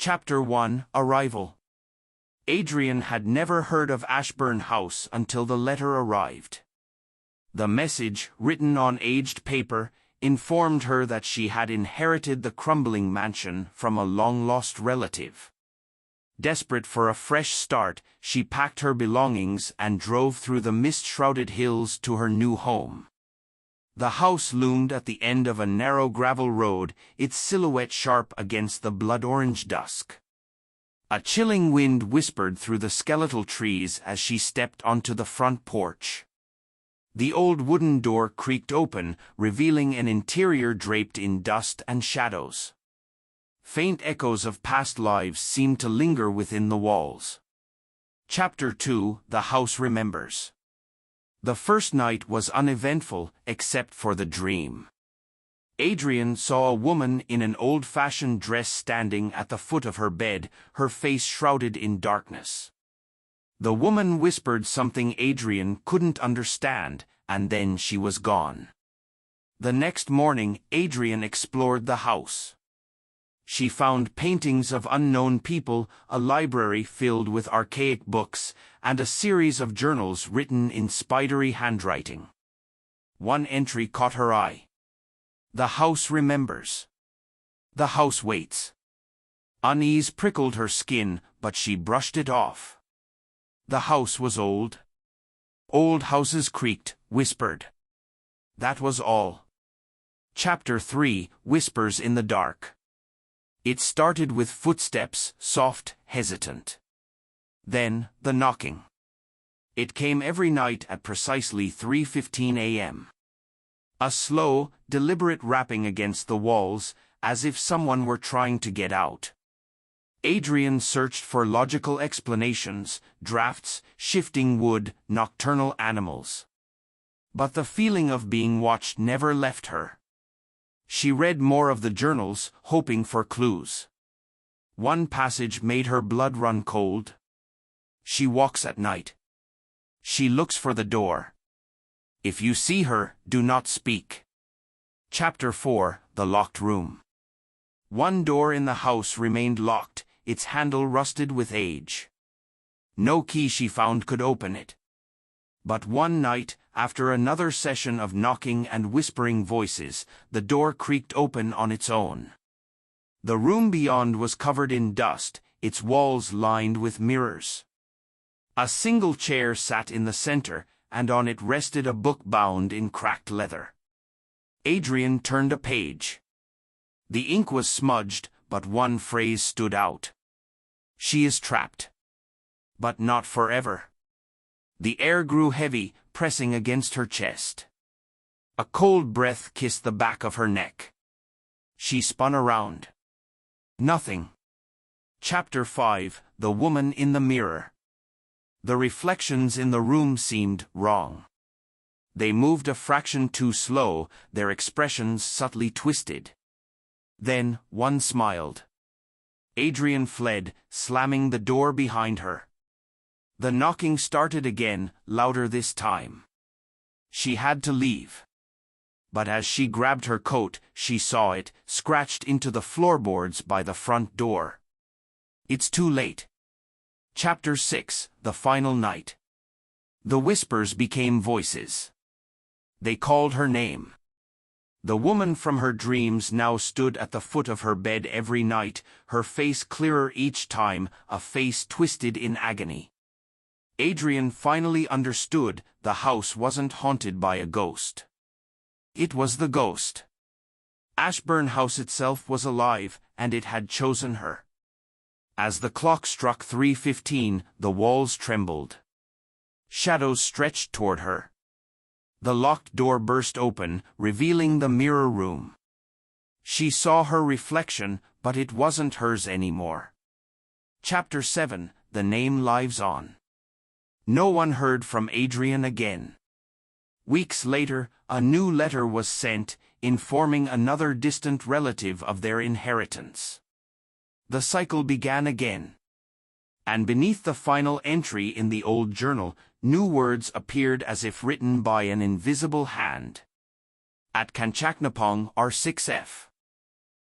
Chapter 1: Arrival. Adrian had never heard of Ashburn House until the letter arrived. The message, written on aged paper, informed her that she had inherited the crumbling mansion from a long-lost relative. Desperate for a fresh start, she packed her belongings and drove through the mist-shrouded hills to her new home. The house loomed at the end of a narrow gravel road, its silhouette sharp against the blood-orange dusk. A chilling wind whispered through the skeletal trees as she stepped onto the front porch. The old wooden door creaked open, revealing an interior draped in dust and shadows. Faint echoes of past lives seemed to linger within the walls. Chapter 2: The House Remembers. The first night was uneventful, except for the dream. Adrian saw a woman in an old-fashioned dress standing at the foot of her bed, her face shrouded in darkness. The woman whispered something Adrian couldn't understand, and then she was gone. The next morning, Adrian explored the house. She found paintings of unknown people, a library filled with archaic books, and a series of journals written in spidery handwriting. One entry caught her eye. "The house remembers. The house waits." Unease prickled her skin, but she brushed it off. The house was old. Old houses creaked, whispered. That was all. Chapter 3: Whispers in the Dark. It started with footsteps, soft, hesitant. Then, the knocking. It came every night at precisely 3:15 a.m. A slow, deliberate rapping against the walls, as if someone were trying to get out. Adrian searched for logical explanations: drafts, shifting wood, nocturnal animals. But the feeling of being watched never left her. She read more of the journals, hoping for clues. One passage made her blood run cold. She walks at night. She looks for the door. If you see her, do not speak. Chapter 4: The Locked Room. One door in the house remained locked, its handle rusted with age. No key she found could open it. But one night, after another session of knocking and whispering voices, the door creaked open on its own. The room beyond was covered in dust, its walls lined with mirrors. A single chair sat in the center, and on it rested a book bound in cracked leather. Adrian turned a page. The ink was smudged, but one phrase stood out. "She is trapped. But not forever." The air grew heavy, pressing against her chest. A cold breath kissed the back of her neck. She spun around. Nothing. Chapter 5: The Woman in the Mirror. The reflections in the room seemed wrong. They moved a fraction too slow, their expressions subtly twisted. Then, one smiled. Adrian fled, slamming the door behind her. The knocking started again, louder this time. She had to leave. But as she grabbed her coat, she saw it, scratched into the floorboards by the front door. It's too late. Chapter 6: The Final Night. The whispers became voices. They called her name. The woman from her dreams now stood at the foot of her bed every night, her face clearer each time, a face twisted in agony. Adrian finally understood: the house wasn't haunted by a ghost. It was the ghost. Ashburn House itself was alive, and it had chosen her. As the clock struck 3:15, the walls trembled. Shadows stretched toward her. The locked door burst open, revealing the mirror room. She saw her reflection, but it wasn't hers anymore. Chapter 7: The Name Lives On. No one heard from Adrian again. Weeks later, a new letter was sent, informing another distant relative of their inheritance. The cycle began again. And beneath the final entry in the old journal, new words appeared as if written by an invisible hand. At Kanchaknapong, R6F.